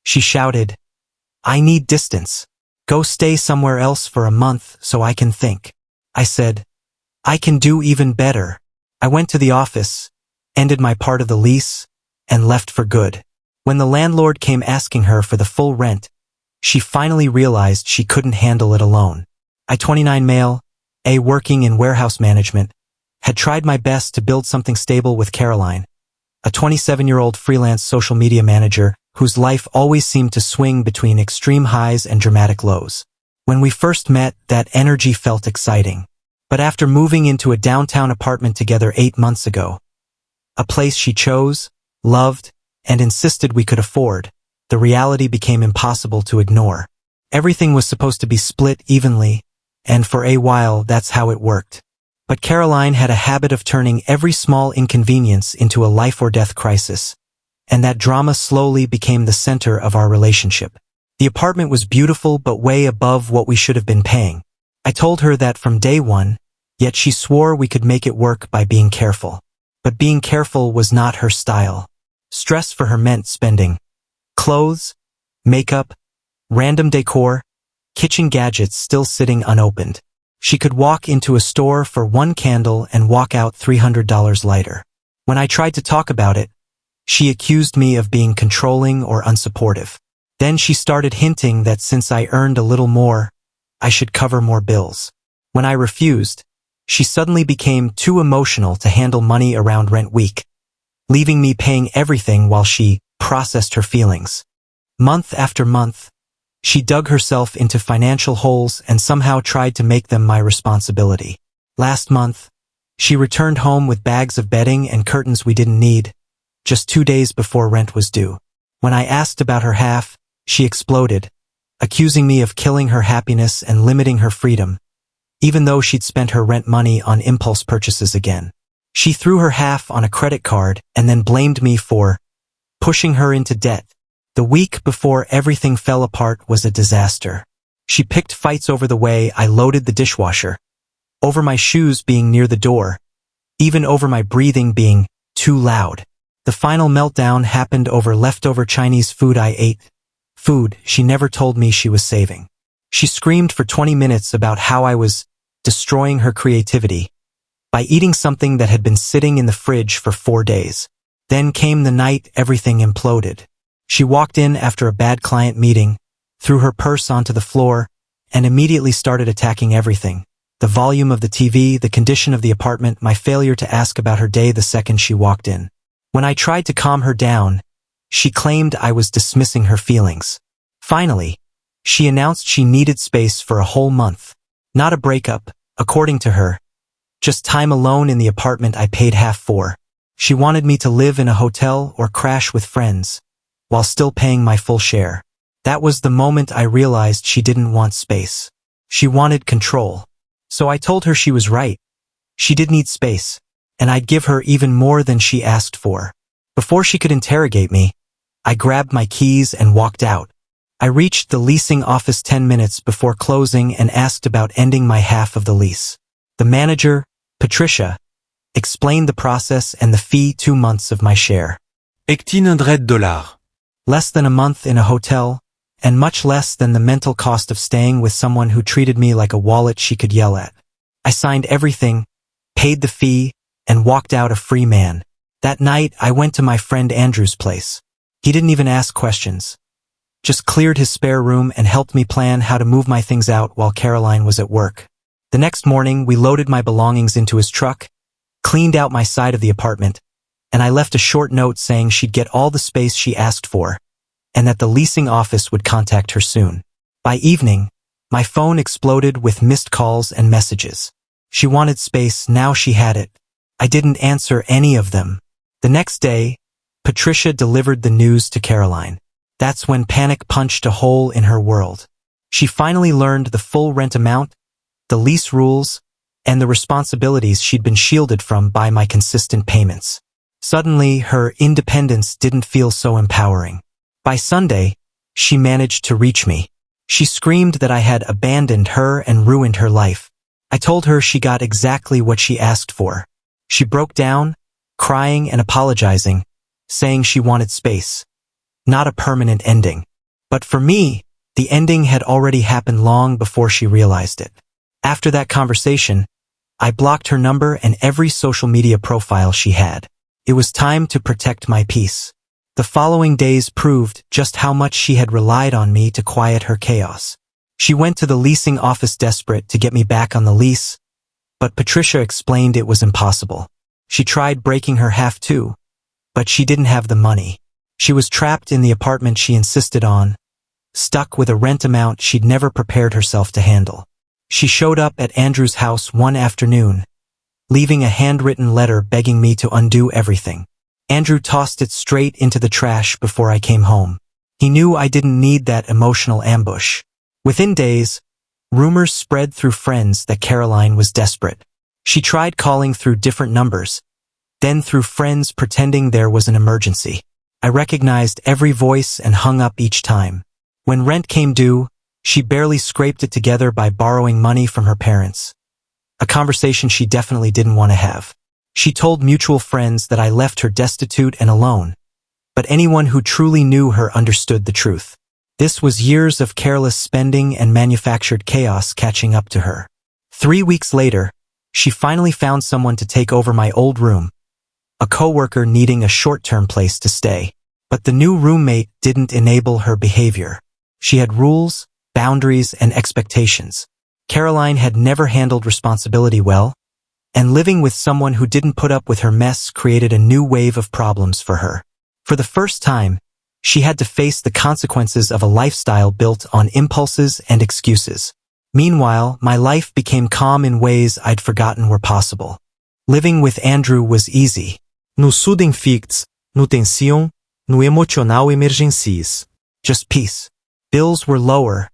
She shouted, "I need distance. Go stay somewhere else for a month so I can think." I said, "I can do even better." I went to the office, ended my part of the lease, and left for good. When the landlord came asking her for the full rent, she finally realized she couldn't handle it alone. I, 29 male, working in warehouse management, had tried my best to build something stable with Caroline, a 27-year-old freelance social media manager whose life always seemed to swing between extreme highs and dramatic lows. When we first met, that energy felt exciting. But after moving into a downtown apartment together 8 months ago, a place she chose, loved, and insisted we could afford, the reality became impossible to ignore. Everything was supposed to be split evenly, and for a while that's how it worked. But Caroline had a habit of turning every small inconvenience into a life-or-death crisis, and that drama slowly became the center of our relationship. The apartment was beautiful but way above what we should have been paying. I told her that from day one, yet she swore we could make it work by being careful. But being careful was not her style. Stress for her meant spending clothes, makeup, random decor, kitchen gadgets still sitting unopened. She could walk into a store for one candle and walk out $300 lighter. When I tried to talk about it, she accused me of being controlling or unsupportive. Then she started hinting that since I earned a little more, I should cover more bills. When I refused, she suddenly became too emotional to handle money around rent week, leaving me paying everything while she processed her feelings. Month after month, she dug herself into financial holes and somehow tried to make them my responsibility. Last month, she returned home with bags of bedding and curtains we didn't need, just 2 days before rent was due. When I asked about her half, she exploded, accusing me of killing her happiness and limiting her freedom, even though she'd spent her rent money on impulse purchases again. She threw her half on a credit card and then blamed me for pushing her into debt. The week before everything fell apart was a disaster. She picked fights over the way I loaded the dishwasher, over my shoes being near the door, even over my breathing being too loud. The final meltdown happened over leftover Chinese food I ate, food she never told me she was saving. She screamed for 20 minutes about how I was destroying her creativity by eating something that had been sitting in the fridge for 4 days. Then came the night everything imploded. She walked in after a bad client meeting, threw her purse onto the floor, and immediately started attacking everything. The volume of the TV, the condition of the apartment, my failure to ask about her day the second she walked in. When I tried to calm her down, she claimed I was dismissing her feelings. Finally, she announced she needed space for a whole month. Not a breakup, according to her, just time alone in the apartment I paid half for. She wanted me to live in a hotel or crash with friends, while still paying my full share. That was the moment I realized she didn't want space. She wanted control. So I told her she was right. She did need space, and I'd give her even more than she asked for. Before she could interrogate me, I grabbed my keys and walked out. I reached the leasing office 10 minutes before closing and asked about ending my half of the lease. The manager, Patricia, explained the process and the fee 2 months of my share. $1,800. Less than a month in a hotel, and much less than the mental cost of staying with someone who treated me like a wallet she could yell at. I signed everything, paid the fee, and walked out a free man. That night, I went to my friend Andrew's place. He didn't even ask questions, just cleared his spare room and helped me plan how to move my things out while Caroline was at work. The next morning, we loaded my belongings into his truck, cleaned out my side of the apartment, and I left a short note saying she'd get all the space she asked for, and that the leasing office would contact her soon. By evening, my phone exploded with missed calls and messages. She wanted space, now she had it. I didn't answer any of them. The next day, Patricia delivered the news to Caroline. That's when panic punched a hole in her world. She finally learned the full rent amount, the lease rules, and the responsibilities she'd been shielded from by my consistent payments. Suddenly, her independence didn't feel so empowering. By Sunday, she managed to reach me. She screamed that I had abandoned her and ruined her life. I told her she got exactly what she asked for. She broke down, crying and apologizing, saying she wanted space, not a permanent ending. But for me, the ending had already happened long before she realized it. After that conversation, I blocked her number and every social media profile she had. It was time to protect my peace. The following days proved just how much she had relied on me to quiet her chaos. She went to the leasing office desperate to get me back on the lease, but Patricia explained it was impossible. She tried breaking her half too, but she didn't have the money. She was trapped in the apartment she insisted on, stuck with a rent amount she'd never prepared herself to handle. She showed up at Andrew's house one afternoon, leaving a handwritten letter begging me to undo everything. Andrew tossed it straight into the trash before I came home. He knew I didn't need that emotional ambush. Within days, rumors spread through friends that Caroline was desperate. She tried calling through different numbers, then through friends pretending there was an emergency. I recognized every voice and hung up each time. When rent came due, she barely scraped it together by borrowing money from her parents. A conversation she definitely didn't want to have. She told mutual friends that I left her destitute and alone, but anyone who truly knew her understood the truth. This was years of careless spending and manufactured chaos catching up to her. 3 weeks later, she finally found someone to take over my old room, a coworker needing a short-term place to stay. But the new roommate didn't enable her behavior. She had rules, boundaries, and expectations. Caroline had never handled responsibility well, and living with someone who didn't put up with her mess created a new wave of problems for her. For the first time, she had to face the consequences of a lifestyle built on impulses and excuses. Meanwhile, my life became calm in ways I'd forgotten were possible. Living with Andrew was easy. No sudem ficts, no tension, no emocional emergencies. Just peace. Bills were lower,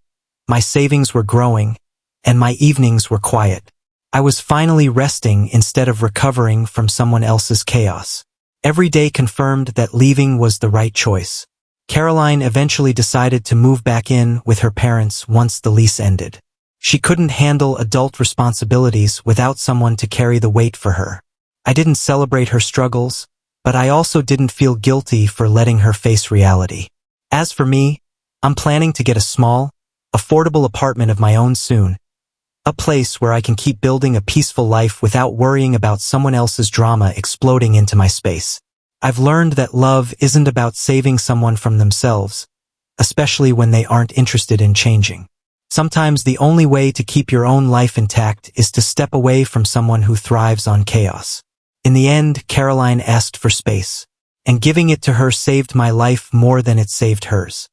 my savings were growing, and my evenings were quiet. I was finally resting instead of recovering from someone else's chaos. Every day confirmed that leaving was the right choice. Caroline eventually decided to move back in with her parents once the lease ended. She couldn't handle adult responsibilities without someone to carry the weight for her. I didn't celebrate her struggles, but I also didn't feel guilty for letting her face reality. As for me, I'm planning to get a small, affordable apartment of my own soon. A place where I can keep building a peaceful life without worrying about someone else's drama exploding into my space. I've learned that love isn't about saving someone from themselves, especially when they aren't interested in changing. Sometimes the only way to keep your own life intact is to step away from someone who thrives on chaos. In the end, Caroline asked for space, and giving it to her saved my life more than it saved hers.